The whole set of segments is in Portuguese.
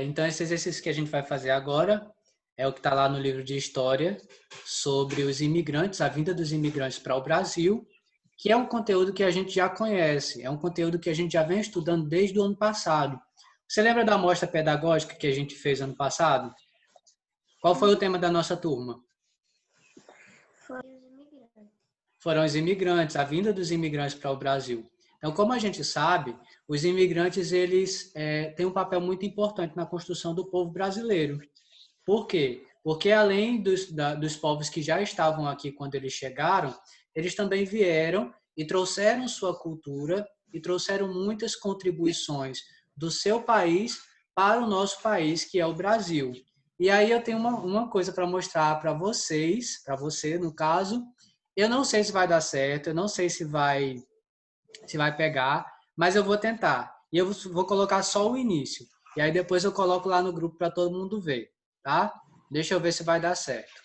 Então, esse exercício que a gente vai fazer agora é o que está lá no livro de História sobre os imigrantes, a vinda dos imigrantes para o Brasil, que é um conteúdo que a gente já conhece, é um conteúdo que a gente já vem estudando desde o ano passado. Você lembra da amostra pedagógica que a gente fez ano passado? Qual foi o tema da nossa turma? Foi os imigrantes. Foram os imigrantes, a vinda dos imigrantes para o Brasil. Então, como a gente sabe, os imigrantes eles têm um papel muito importante na construção do povo brasileiro. Por quê? Porque além dos povos que já estavam aqui quando eles chegaram, eles também vieram e trouxeram sua cultura e trouxeram muitas contribuições do seu país para o nosso país, que é o Brasil. E aí eu tenho uma coisa para mostrar para vocês, para você no caso. Eu não sei se vai dar certo, eu não sei se vai pegar, mas eu vou tentar. E eu vou colocar só o início. E aí depois eu coloco lá no grupo para todo mundo ver, tá? Deixa eu ver se vai dar certo.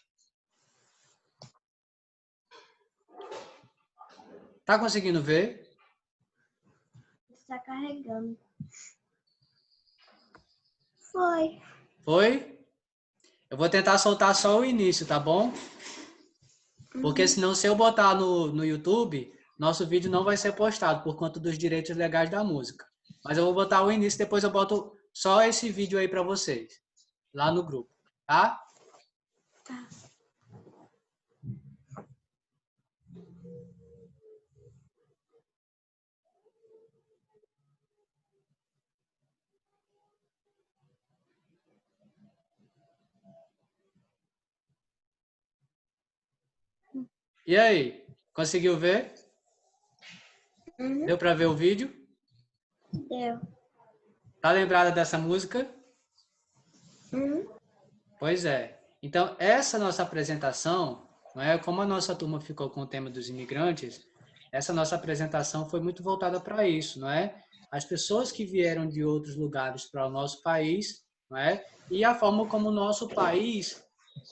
Tá conseguindo ver? Está carregando. Foi. Foi? Eu vou tentar soltar só o início, tá bom? Porque senão, se eu botar no YouTube, nosso vídeo não vai ser postado por conta dos direitos legais da música. Mas eu vou botar o início, depois eu boto só esse vídeo aí para vocês, lá no grupo, tá? Tá. E aí, conseguiu ver? Deu para ver o vídeo? Deu. Tá lembrada dessa música? Pois é. Então, essa nossa apresentação, não é, como a nossa turma ficou com o tema dos imigrantes, essa nossa apresentação foi muito voltada para isso, não é? As pessoas que vieram de outros lugares para o nosso país, não é? E a forma como o nosso país,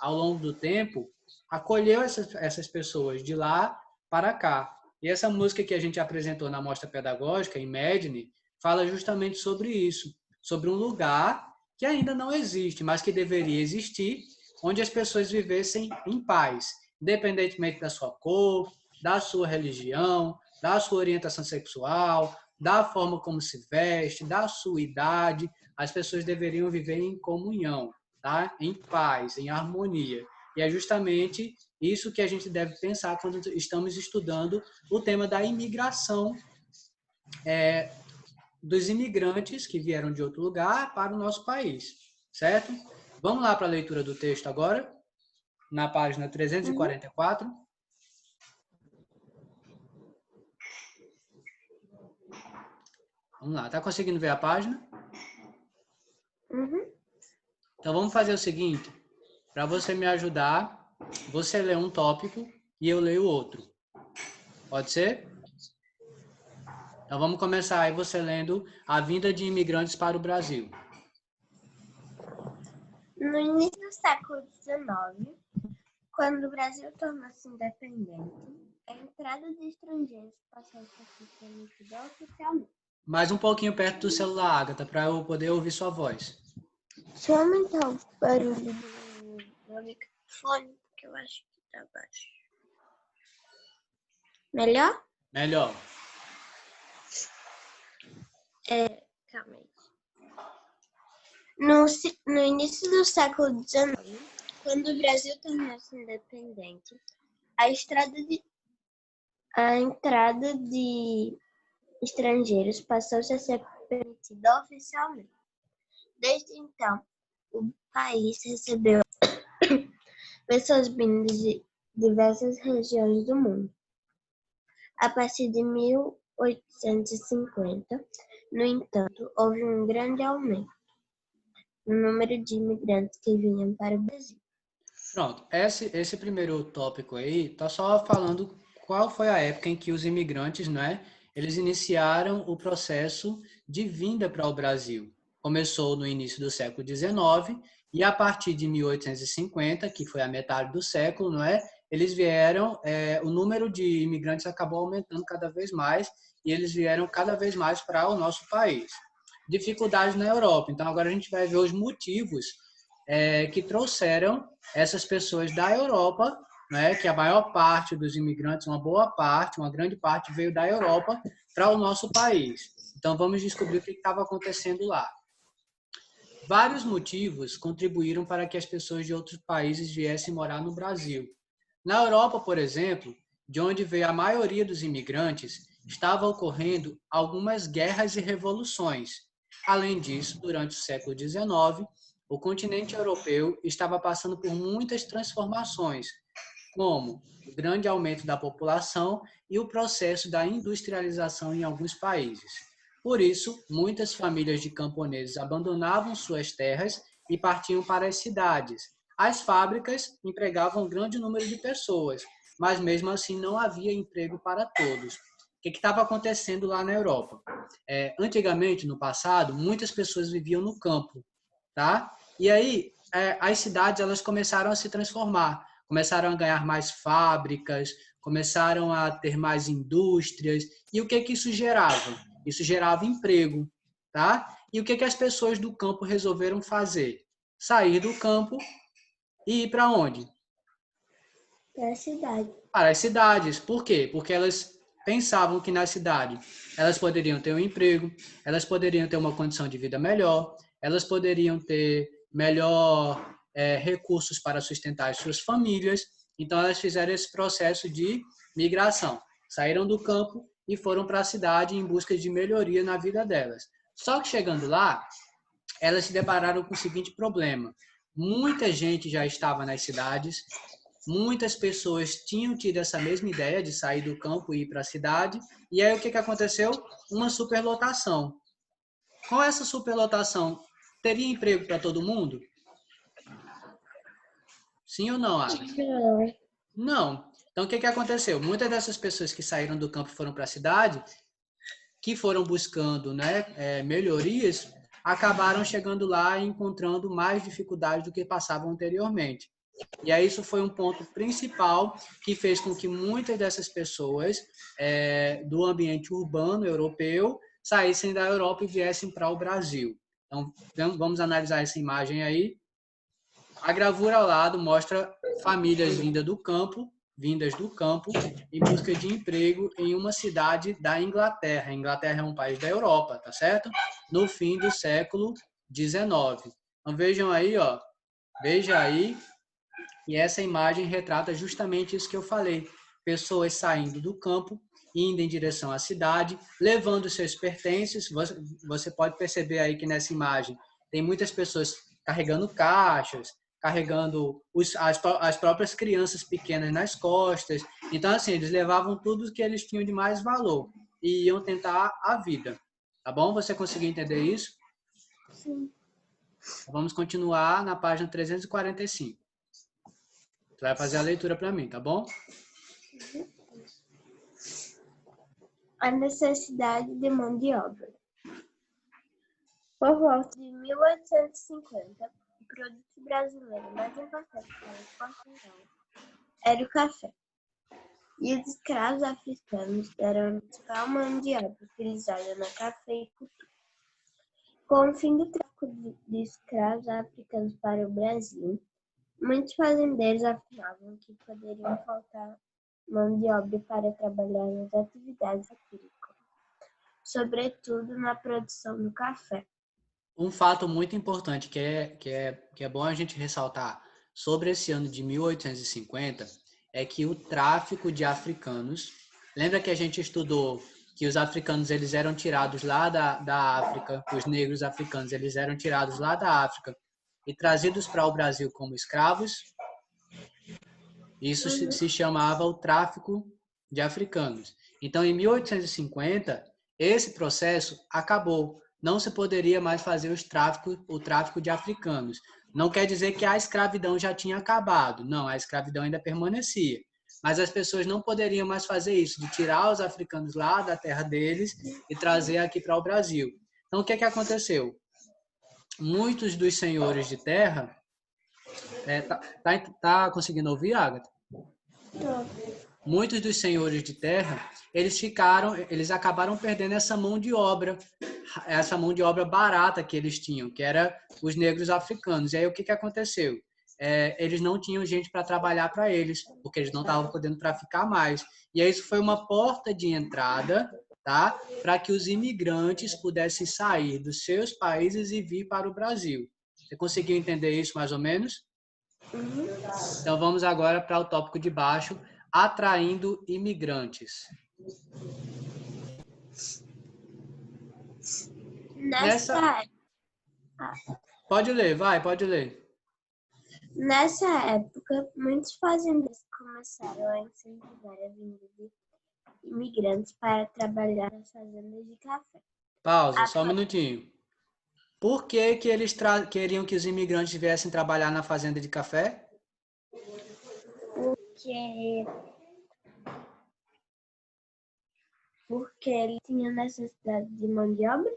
ao longo do tempo, acolheu essas pessoas de lá para cá. E essa música que a gente apresentou na mostra pedagógica, Imagine, fala justamente sobre isso, sobre um lugar que ainda não existe, mas que deveria existir, onde as pessoas vivessem em paz, independentemente da sua cor, da sua religião, da sua orientação sexual, da forma como se veste, da sua idade. As pessoas deveriam viver em comunhão, tá? Em paz, em harmonia. E é justamente isso que a gente deve pensar quando estamos estudando o tema da imigração, dos imigrantes que vieram de outro lugar para o nosso país, certo? Vamos lá para a leitura do texto agora, na página 344. Vamos lá, tá conseguindo ver a página? Então vamos fazer o seguinte, para você me ajudar, você lê um tópico e eu leio outro. Pode ser? Então vamos começar aí você lendo a vinda de imigrantes para o Brasil. No início do século XIX, quando o Brasil tornou-se independente, a entrada de estrangeiros passou a ser permitida oficialmente. Mais um pouquinho perto do celular, Agatha, para eu poder ouvir sua voz. Deixa eu aumentar o barulho do meu microfone, porque eu acho que tá baixo. Melhor? Melhor. Calma aí. No início do século XIX, quando o Brasil tornou-se independente, a entrada de estrangeiros passou-se a ser permitida oficialmente. Desde então, o país recebeu pessoas vindas de diversas regiões do mundo. A partir de 1850, no entanto, houve um grande aumento no número de imigrantes que vinham para o Brasil. Pronto, esse primeiro tópico aí tá só falando qual foi a época em que os imigrantes, né, eles iniciaram o processo de vinda para o Brasil. Começou no início do século XIX e a partir de 1850, que foi a metade do século, não é? Eles vieram, o número de imigrantes acabou aumentando cada vez mais e eles vieram cada vez mais para o nosso país. dificuldades na Europa. Então, agora a gente vai ver os motivos que trouxeram essas pessoas da Europa, né, que a maior parte dos imigrantes, uma boa parte, uma grande parte veio da Europa para o nosso país. Então, vamos descobrir o que estava acontecendo lá. Vários motivos contribuíram para que as pessoas de outros países viessem morar no Brasil. Na Europa, por exemplo, de onde veio a maioria dos imigrantes, estava ocorrendo algumas guerras e revoluções. Além disso, durante o século XIX, o continente europeu estava passando por muitas transformações, como o grande aumento da população e o processo da industrialização em alguns países. Por isso, muitas famílias de camponeses abandonavam suas terras e partiam para as cidades. As fábricas empregavam um grande número de pessoas, mas mesmo assim não havia emprego para todos. O que estava acontecendo lá na Europa? Antigamente, no passado, muitas pessoas viviam no campo, tá? E aí, as cidades elas começaram a se transformar, começaram a ganhar mais fábricas, começaram a ter mais indústrias. E o que isso gerava? Isso gerava emprego, tá? E o que as pessoas do campo resolveram fazer? Sair do campo e ir para onde? Para a cidade. Para as cidades. Por quê? Porque elas pensavam que na cidade elas poderiam ter um emprego, elas poderiam ter uma condição de vida melhor, elas poderiam ter melhor recursos para sustentar as suas famílias. Então, elas fizeram esse processo de migração. Saíram do campo e foram para a cidade em busca de melhoria na vida delas. Só que chegando lá, elas se depararam com o seguinte problema. Muita gente já estava nas cidades, muitas pessoas tinham tido essa mesma ideia de sair do campo e ir para a cidade. E aí o que aconteceu? Uma superlotação. Com essa superlotação, teria emprego para todo mundo? Sim ou não, Agatha? Não. Não. Então o que aconteceu? Muitas dessas pessoas que saíram do campo e foram para a cidade, que foram buscando, né, melhorias, acabaram chegando lá e encontrando mais dificuldades do que passavam anteriormente. E aí isso foi um ponto principal que fez com que muitas dessas pessoas do ambiente urbano europeu saíssem da Europa e viessem para o Brasil. Então, vamos analisar essa imagem aí. A gravura ao lado mostra famílias vindas do campo em busca de emprego em uma cidade da Inglaterra. A Inglaterra é um país da Europa, tá certo? No fim do século XIX. Então vejam aí, ó. Veja aí. E essa imagem retrata justamente isso que eu falei. Pessoas saindo do campo, indo em direção à cidade, levando seus pertences. Você pode perceber aí que nessa imagem tem muitas pessoas carregando caixas, carregando as próprias crianças pequenas nas costas. Então, assim, eles levavam tudo que eles tinham de mais valor e iam tentar a vida. Tá bom? Você conseguiu entender isso? Sim. Vamos continuar na página 345. Você vai fazer a leitura para mim, tá bom? A necessidade de mão de obra. Por volta de 1850, o produto brasileiro mais importante para a exportação era o café. E os escravos africanos eram a principal mão de obra utilizada na cafeicultura. Com o fim do tráfico de escravos africanos para o Brasil, muitos fazendeiros afirmavam que poderiam faltar mão de obra para trabalhar nas atividades agrícolas, sobretudo na produção do café. Um fato muito importante que é bom a gente ressaltar sobre esse ano de 1850 é que o tráfico de africanos, lembra que a gente estudou que os africanos eles eram tirados lá da África, os negros africanos eles eram tirados lá da África e trazidos para o Brasil como escravos? Isso se chamava o tráfico de africanos. Então, em 1850, esse processo acabou. Não se poderia mais fazer o tráfico de africanos. Não quer dizer que a escravidão já tinha acabado. Não, a escravidão ainda permanecia. Mas as pessoas não poderiam mais fazer isso, de tirar os africanos lá da terra deles e trazer aqui para o Brasil. Então, o que aconteceu? Muitos dos senhores de terra... Tá conseguindo ouvir, Agatha? Tô. muitos dos senhores de terra, eles acabaram perdendo essa mão de obra barata que eles tinham, que era os negros africanos. E aí o que aconteceu? Eles não tinham gente para trabalhar para eles, porque eles não estavam podendo traficar mais. E aí isso foi uma porta de entrada, tá? Para que os imigrantes pudessem sair dos seus países e vir para o Brasil. Você conseguiu entender isso mais ou menos? Uhum. Então vamos agora para o tópico de baixo, atraindo imigrantes. Pode ler, pode ler. Nessa época, muitos fazendeiros começaram a incentivar a vinda de imigrantes para trabalhar nas fazendas de café. Pausa, só um minutinho. Por que eles queriam que os imigrantes viessem trabalhar na fazenda de café? Porque eles tinham necessidade de mão de obra?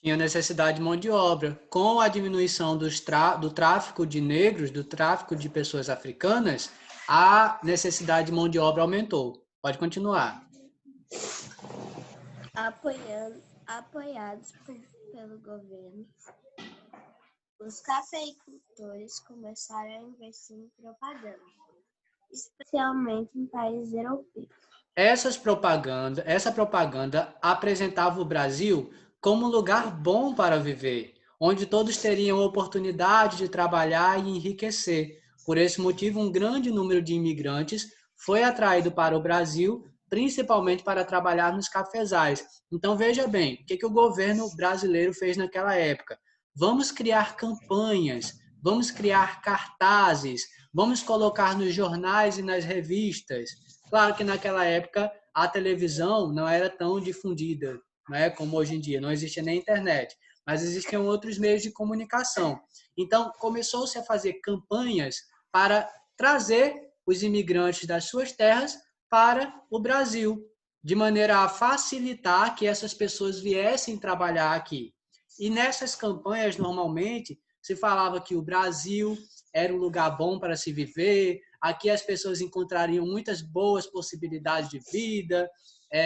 Tinha necessidade de mão de obra. Com a diminuição do tráfico de negros, do tráfico de pessoas africanas, a necessidade de mão de obra aumentou. Pode continuar. Apoiados pelo governo, os cafeicultores começaram a investir em propaganda, especialmente em países europeus. Essa propaganda apresentava o Brasil como um lugar bom para viver, onde todos teriam oportunidade de trabalhar e enriquecer. Por esse motivo, um grande número de imigrantes foi atraído para o Brasil, principalmente para trabalhar nos cafezais. Então, veja bem, o que o governo brasileiro fez naquela época? Vamos criar campanhas, vamos criar cartazes, vamos colocar nos jornais e nas revistas. Claro que naquela época a televisão não era tão difundida, né, como hoje em dia, não existia nem internet, mas existiam outros meios de comunicação. Então, começou-se a fazer campanhas para trazer os imigrantes das suas terras para o Brasil, de maneira a facilitar que essas pessoas viessem trabalhar aqui. E nessas campanhas, normalmente, se falava que o Brasil era um lugar bom para se viver, aqui as pessoas encontrariam muitas boas possibilidades de vida,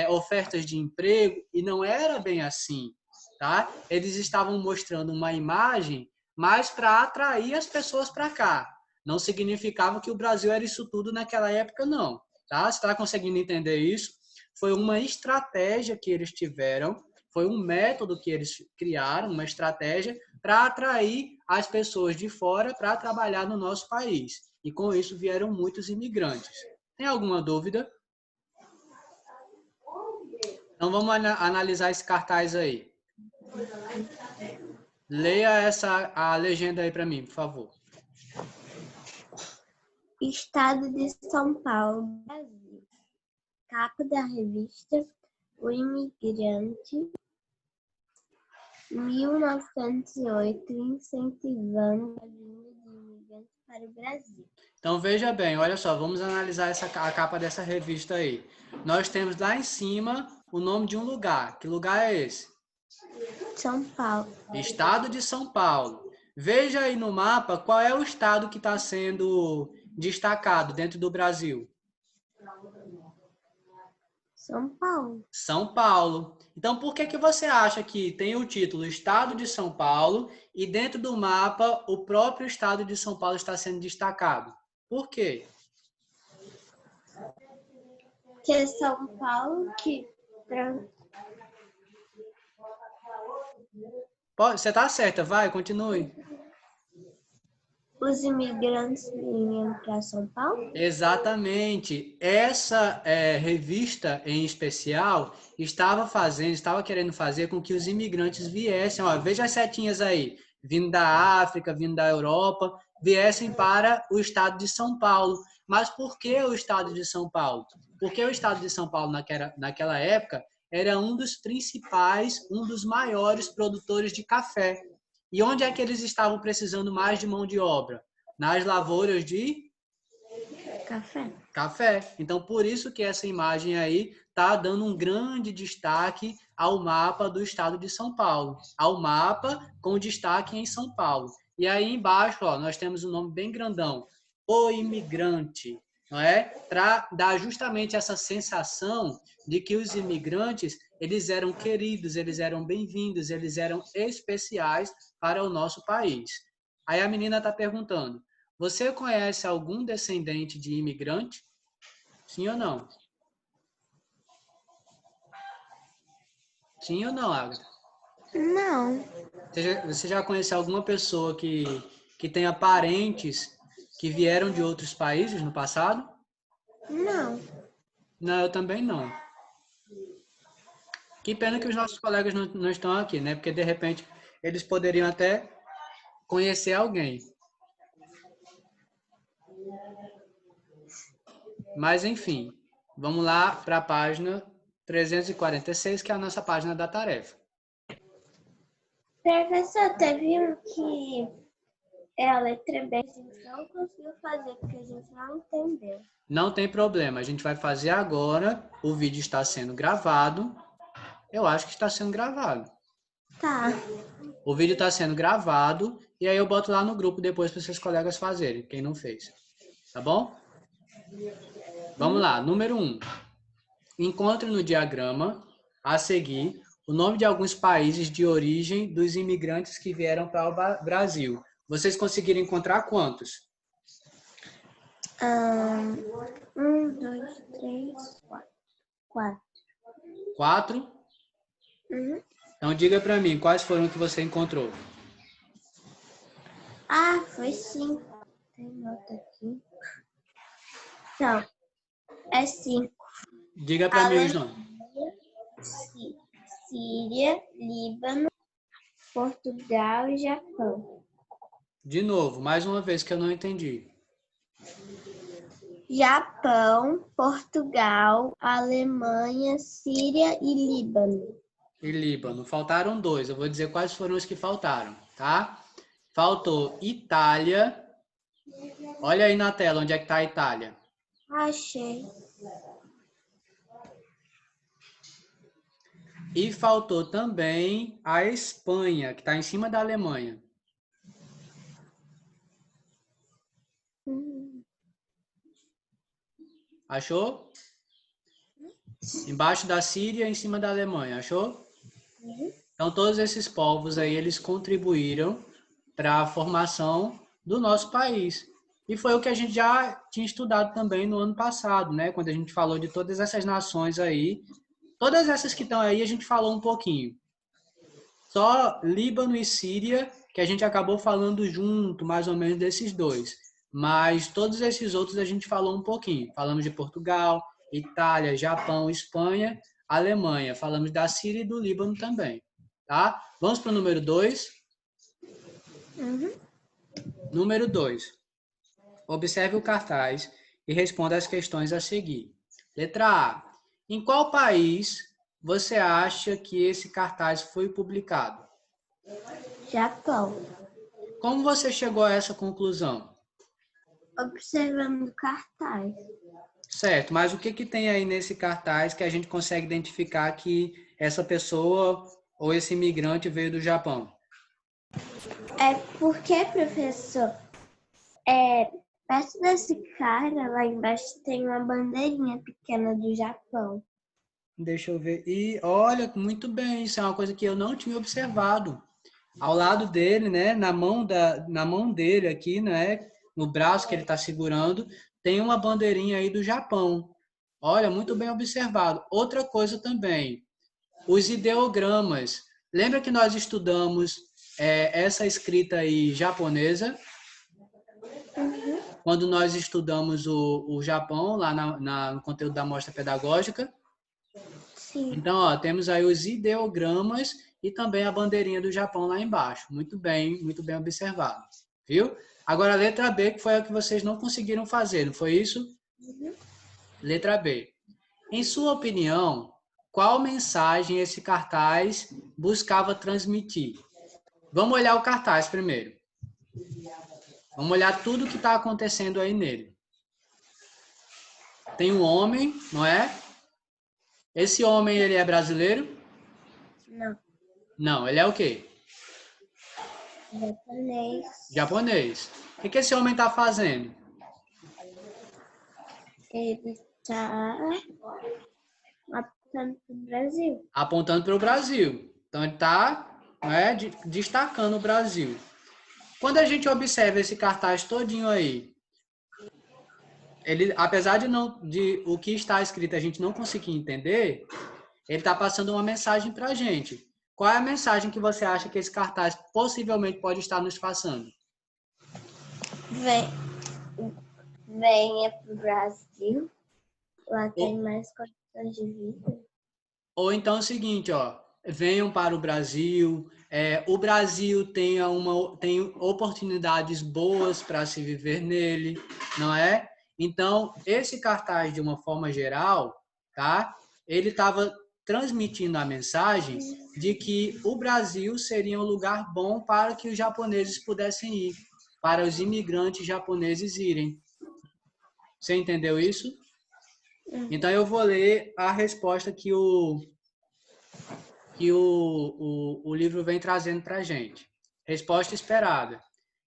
ofertas de emprego, e não era bem assim, tá? Eles estavam mostrando uma imagem mais para atrair as pessoas para cá. Não significava que o Brasil era isso tudo naquela época, não. Tá? Você está conseguindo entender isso? Foi uma estratégia que eles tiveram, foi um método que eles criaram, uma estratégia para atrair as pessoas de fora para trabalhar no nosso país. E com isso vieram muitos imigrantes. Tem alguma dúvida? Então vamos analisar esse cartaz aí. Leia a legenda aí para mim, por favor. Estado de São Paulo, Brasil. Capa da revista O Imigrante, 1908, incentivando a vinda de imigrantes para o Brasil. Então veja bem, olha só, vamos analisar a capa dessa revista aí. Nós temos lá em cima o nome de um lugar. Que lugar é esse? São Paulo. Estado de São Paulo. Veja aí no mapa qual é o estado que está sendo destacado dentro do Brasil. São Paulo. São Paulo. Então, por que você acha que tem o título Estado de São Paulo e dentro do mapa o próprio Estado de São Paulo está sendo destacado? Por quê? Que é São Paulo que... Você está certa, vai, continue. Os imigrantes vinham para São Paulo? Exatamente. Essa revista, em especial, estava querendo fazer com que os imigrantes viessem, ó, veja as setinhas aí, vindo da África, vindo da Europa, viessem para o estado de São Paulo. Mas por que o estado de São Paulo? Porque o estado de São Paulo, naquela época, era um dos principais, um dos maiores produtores de café. E onde é que eles estavam precisando mais de mão de obra? Nas lavouras de café. Então, por isso que essa imagem aí está dando um grande destaque ao mapa do estado de São Paulo, ao mapa com destaque em São Paulo. E aí embaixo, ó, nós temos um nome bem grandão, O Imigrante. não é? Para dar justamente essa sensação de que os imigrantes, eles eram queridos, eles eram bem-vindos, eles eram especiais para o nosso país. Aí a menina está perguntando, você conhece algum descendente de imigrante? Sim ou não? Sim ou não, Agatha? Não, Você já conheceu alguma pessoa que tenha parentes que vieram de outros países no passado? não. Não, eu também não. Que pena que os nossos colegas não estão aqui, né? Porque de repente eles poderiam até conhecer alguém. Mas enfim, vamos lá para a página 346, que é a nossa página da tarefa. Professor, teve um que é a letra B, a gente não conseguiu fazer porque a gente não entendeu. Não tem problema, a gente vai fazer agora. O vídeo está sendo gravado. Eu acho que está sendo gravado. Tá. O vídeo está sendo gravado e aí eu boto lá no grupo depois para seus colegas fazerem, quem não fez. Tá bom? Vamos lá, número 1. Encontre no diagrama a seguir o nome de alguns países de origem dos imigrantes que vieram para o Brasil. Vocês conseguiram encontrar quantos? 2, 3, 4. 4. 4? Uhum. Então diga para mim quais foram que você encontrou. Ah, foi 5. Tem nota aqui. Não, é 5. Diga para mim os Alemanha, nomes. Síria, Líbano, Portugal e Japão. De novo, mais uma vez que eu não entendi. Japão, Portugal, Alemanha, Síria e Líbano. E Líbano. Faltaram 2. Eu vou dizer quais foram os que faltaram, tá? Faltou Itália. Olha aí na tela onde é que está a Itália. Achei. E faltou também a Espanha, que está em cima da Alemanha. Achou? Embaixo da Síria, em cima da Alemanha. Achou? Então, todos esses povos aí, eles contribuíram para a formação do nosso país. E foi o que a gente já tinha estudado também no ano passado, né? Quando a gente falou de todas essas nações aí. Todas essas que estão aí, a gente falou um pouquinho. Só Líbano e Síria, que a gente acabou falando junto, mais ou menos, desses dois. Mas todos esses outros a gente falou um pouquinho. Falamos de Portugal, Itália, Japão, Espanha, Alemanha. Falamos da Síria e do Líbano também. Tá? Vamos para o número 2. Número 2. Observe o cartaz e responda as questões a seguir. Letra A. Em qual país você acha que esse cartaz foi publicado? Japão. Como você chegou a essa conclusão? Observando o cartaz. Certo, mas o que que tem aí nesse cartaz que a gente consegue identificar que essa pessoa ou esse imigrante veio do Japão? É porque, professor, perto desse cara, lá embaixo, tem uma bandeirinha pequena do Japão. Deixa eu ver. E olha, muito bem, isso é uma coisa que eu não tinha observado. Ao lado dele, né, na mão dele aqui, né, no braço que ele está segurando, tem uma bandeirinha aí do Japão. Olha, muito bem observado. Outra coisa também, os ideogramas. Lembra que nós estudamos essa escrita aí japonesa? Quando nós estudamos o Japão, lá no conteúdo da amostra pedagógica. Sim. Então, ó, temos aí os ideogramas e também a bandeirinha do Japão lá embaixo. Muito bem observado. Viu? Agora, a letra B, que foi a que vocês não conseguiram fazer, não foi isso? Letra B. Em sua opinião, qual mensagem esse cartaz buscava transmitir? Vamos olhar o cartaz primeiro. Vamos olhar tudo que está acontecendo aí nele. Tem um homem, não é? Esse homem, ele é brasileiro? Não. Não, ele é o quê? Japonês. Japonês. O que esse homem está fazendo? Ele está apontando para o Brasil. Apontando para o Brasil. Então, ele está, né, destacando o Brasil. Quando a gente observa esse cartaz todinho aí, ele, apesar de o que está escrito a gente não conseguir entender, ele está passando uma mensagem para a gente. Qual é a mensagem que você acha que esse cartaz possivelmente pode estar nos passando? Venha para o Brasil. Lá tem mais condições de vida. Ou então é o seguinte, ó, venham para o Brasil. O Brasil tem oportunidades boas para se viver nele, não é? Então, esse cartaz, de uma forma geral, tá? Ele estava transmitindo a mensagem de que o Brasil seria um lugar bom para que os japoneses pudessem ir, para os imigrantes japoneses irem. Você entendeu isso? Então, eu vou ler a resposta que o livro vem trazendo para a gente. Resposta esperada.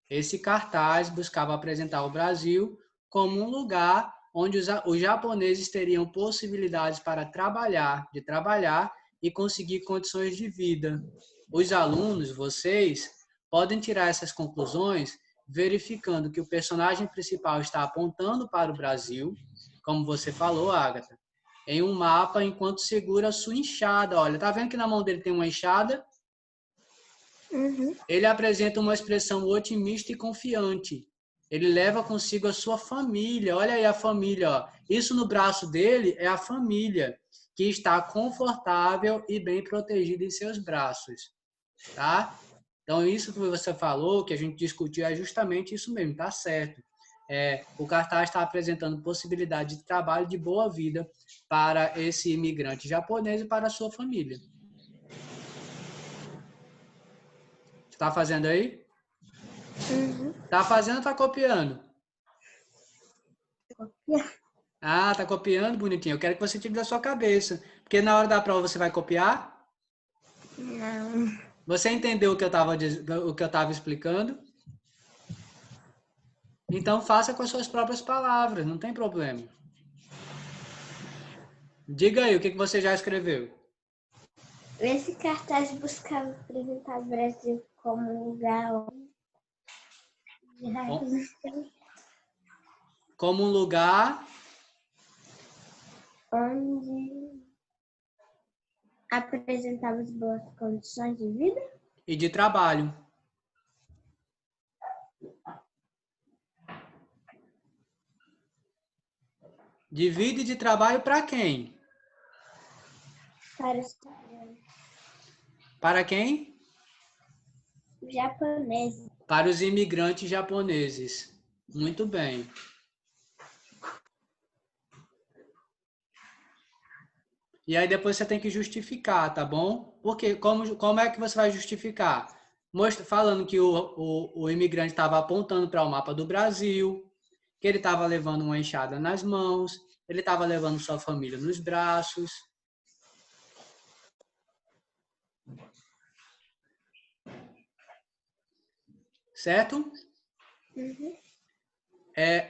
Esse cartaz buscava apresentar o Brasil como um lugar onde os japoneses teriam possibilidades para trabalhar e conseguir condições de vida. Os alunos, vocês, podem tirar essas conclusões verificando que o personagem principal está apontando para o Brasil, como você falou, Agatha, em um mapa enquanto segura a sua enxada. Olha, tá vendo que na mão dele tem uma enxada? Uhum. Ele apresenta uma expressão otimista e confiante. Ele leva consigo a sua família. Olha aí a família, ó. Isso no braço dele é a família, que está confortável e bem protegida em seus braços, tá? Então, isso que você falou, que a gente discutiu, é justamente isso mesmo, tá certo. O cartaz está apresentando possibilidade de trabalho de boa vida para esse imigrante japonês e para a sua família. Está fazendo aí? Uhum. Tá fazendo ou tá copiando? Copiar. Ah, tá copiando, bonitinho. Eu quero que você tire da sua cabeça. Porque na hora da prova você vai copiar? Não. Você entendeu o que eu estava explicando? Então faça com as suas próprias palavras, não tem problema. Diga aí, o que você já escreveu? Esse cartaz buscava apresentar o Brasil como um lugar Como um lugar onde apresentava as boas condições de vida. e de trabalho. De vida e de trabalho para quem? Para os Para quem? japoneses. Para os imigrantes japoneses. Muito bem. E aí depois você tem que justificar, tá bom? Porque como é que você vai justificar? Falando que o imigrante estava apontando para o mapa do Brasil, que ele estava levando uma enxada nas mãos, ele estava levando sua família nos braços. Certo? Uhum.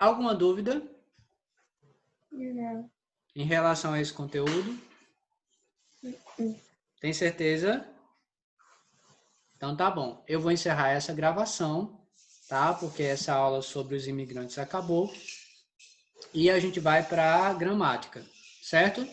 Alguma dúvida Não. em relação a esse conteúdo? Tem certeza? Então tá bom. Eu vou encerrar essa gravação, tá? Porque essa aula sobre os imigrantes acabou. E a gente vai para a gramática, certo?